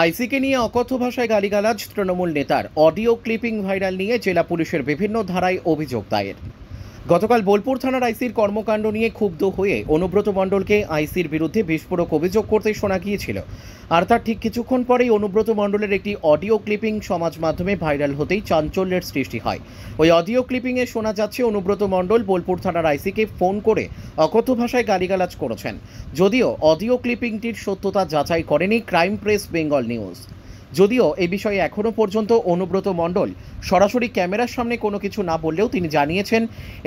আইসিকে নিয়ে অকথ্য ভাষায় গালিগালাজ তৃণমূল নেতার অডিও ক্লিপিং ভাইরাল নিয়ে জেলা পুলিশের বিভিন্ন ধারায় অভিযোগ দায়ের। গতকাল বোলপুর থানার আইসির কর্মকাণ্ড নিয়ে ক্ষুব্ধ হয়ে অনুব্রত মণ্ডলকে আইসির বিরুদ্ধে বিস্ফোরক অভিযোগ করতে শোনা গিয়েছিল। আর তার ঠিক কিছুক্ষণ পরেই অনুব্রত মণ্ডলের একটি অডিও ক্লিপিং সমাজ মাধ্যমে ভাইরাল হতেই চাঞ্চল্যের সৃষ্টি হয়। ওই অডিও ক্লিপিংয়ে শোনা যাচ্ছে অনুব্রত মণ্ডল বোলপুর থানার আইসিকে ফোন করে অকথ্য ভাষায় গালিগালাজ করেছেন। যদিও অডিও ক্লিপিংটির সত্যতা যাচাই করেনি ক্রাইম প্রেস বেঙ্গল নিউজ। যদিও এ বিষয়ে এখনও পর্যন্ত অনুব্রত মণ্ডল সরাসরি ক্যামেরার সামনে কোনো কিছু না বললেও তিনি জানিয়েছেন,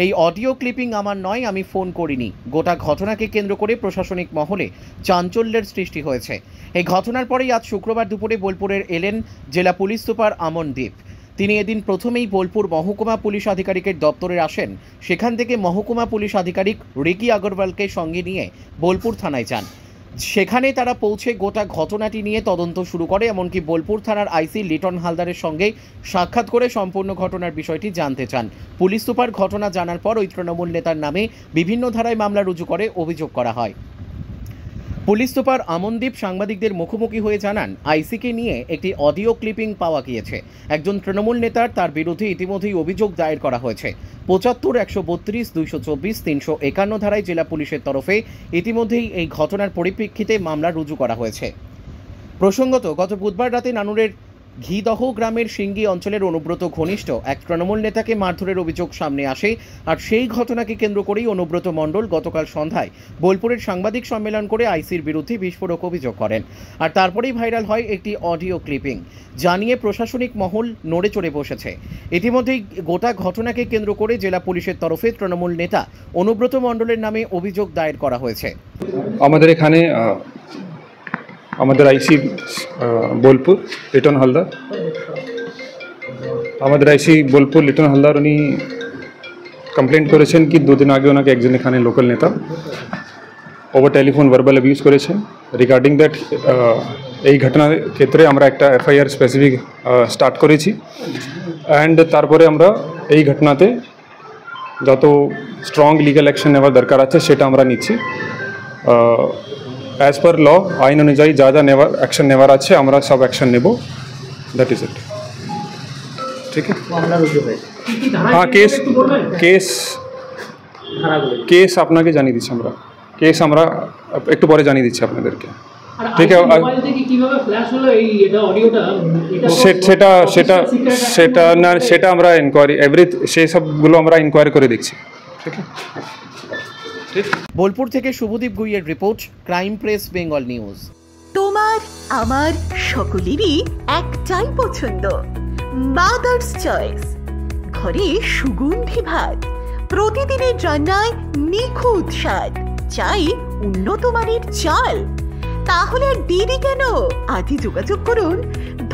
এই অডিও ক্লিপিং আমার নয়, আমি ফোন করিনি। গোটা ঘটনাকে কেন্দ্র করে প্রশাসনিক মহলে চাঞ্চল্যের সৃষ্টি হয়েছে। এই ঘটনার পরেই আজ শুক্রবার দুপুরে বোলপুরের এলেন জেলা পুলিশ সুপার আমনদীপ। তিনি এদিন প্রথমেই বোলপুর মহকুমা পুলিশ আধিকারিকের দপ্তরে আসেন। সেখান থেকে মহকুমা পুলিশ আধিকারিক রিকি আগরওয়ালকে সঙ্গে নিয়ে বোলপুর থানায় যান। সেখানে তারা পৌঁছে গোটা ঘটনাটি নিয়ে তদন্ত শুরু করে। এমনকি বোলপুর থানার আইসি লিটন হালদারের সঙ্গে সাক্ষাৎ করে সম্পূর্ণ ঘটনার বিষয়টি জানতে চান। পুলিশ সুপার ঘটনা জানার পর ওই তৃণমূল নেতার নামে বিভিন্ন ধারায় মামলা রুজু করে অভিযোগ করা হয়। পুলিশ সুপার আমনদীপ সাংবাদিকদের মুখোমুখি হয়ে জানান, আইসিকে নিয়ে একটি অডিও ক্লিপিং পাওয়া গিয়েছে। একজন তৃণমূল নেতার তার বিরুদ্ধে ইতিমধ্যেই অভিযোগ দায়ের করা হয়েছে। ৭৫, ১৩২, ২২৪, ৩৫১ ধারায় জেলা পুলিশের তরফে ইতিমধ্যেই এই ঘটনার পরিপ্রেক্ষিতে মামলা রুজু করা হয়েছে। প্রসঙ্গত, গত বুধবার রাতে নানুরের ঘিদহ গ্রামের সিঙ্গি অঞ্চলের অনুব্রত ঘনিষ্ঠ এক তৃণমূল নেতাকে মারধরের অভিযোগ সামনে আসে। আর সেই ঘটনাকে কেন্দ্র করেই অনুব্রত মণ্ডল গতকাল সন্ধ্যায় বোলপুরের সাংবাদিক সম্মেলন করে আইসির বিরুদ্ধে বিস্ফোরক অভিযোগ করেন। আর তারপরেই ভাইরাল হয় একটি অডিও ক্লিপিং, জানিয়ে প্রশাসনিক মহল নড়ে চড়ে বসেছে। ইতিমধ্যেই গোটা ঘটনাকে কেন্দ্র করে জেলা পুলিশের তরফে তৃণমূল নেতা অনুব্রত মণ্ডলের নামে অভিযোগ দায়ের করা হয়েছে। আমাদের এখানে আমাদের আইসি বোলপুর লিটন হালদার, উনি কমপ্লেন করেছেন কি 2 দিন আগে ওনাকে একজন এখানে লোকাল নেতা ওভার টেলিফোন ভার্বাল অ্যাবিউজ করেছেন। রিগার্ডিং দ্যাট এই ঘটনার ক্ষেত্রে আমরা একটা এফআইআর স্পেসিফিক স্টার্ট করেছি। অ্যান্ড তারপরে আমরা এই ঘটনাতে যত স্ট্রং লিগাল অ্যাকশন নেওয়ার দরকার আছে সেটা আমরা নিচ্ছি। অ্যাজ পার ল, আইন অনুযায়ী যা যা নেওয়ার অ্যাকশন নেওয়ার আছে আমরা সব অ্যাকশন নেব। That is it. ঠিক আছে? হ্যাঁ, কেস আপনাকে জানিয়ে দিচ্ছি আমরা। কেস আমরা একটু পরে জানিয়ে দিচ্ছি আপনাদেরকে। ঠিক আছে? সেটা আমরা ইনকোয়ারি সেই সবগুলো আমরা ইনকোয়ারি করে দেখছি। ঠিক আছে? বোলপুর থেকে শুভদীপ গুইয়ের রিপোর্ট, ক্রাইম প্রেস বেঙ্গল নিউজ। তোমার আমার সকলেরই একটাই পছন্দ, মাদার্স চয়েস। ঘরে সুগন্ধি ভাত, প্রতিদিনের রান্নায় নিখুঁত স্বাদ, চাই উন্নত মানের চাল। তাহলে আর দেরি কেন? আজই যোগাযোগ করুন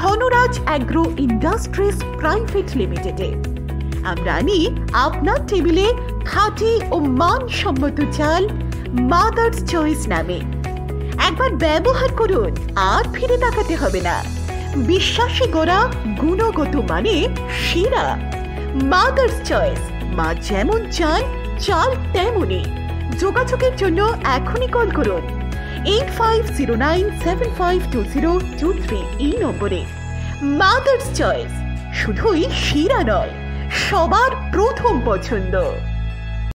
ধনরাজ অ্যাগ্রো ইন্ডাস্ট্রিজ প্রাইভেট লিমিটেডে। আমরা আনি আপনার টেবিলে খাঁটি ও মানসম্মত চাল মাদার্স চয়েস নামে। একবার ব্যবহার করুন, আর ফিরে তাকাতে হবে না। বিশ্বাসী গোড়া, গুণগত মানে সেরা। মাদার্স চয়েস, মা যেমন চান চাল তেমনই। যোগাযোগের জন্য এখনই কল করুন 8509752023 এই নম্বরে। মাদার্স চয়েস শুধুই সেরা নয়, সবার প্রথম পছন্দ।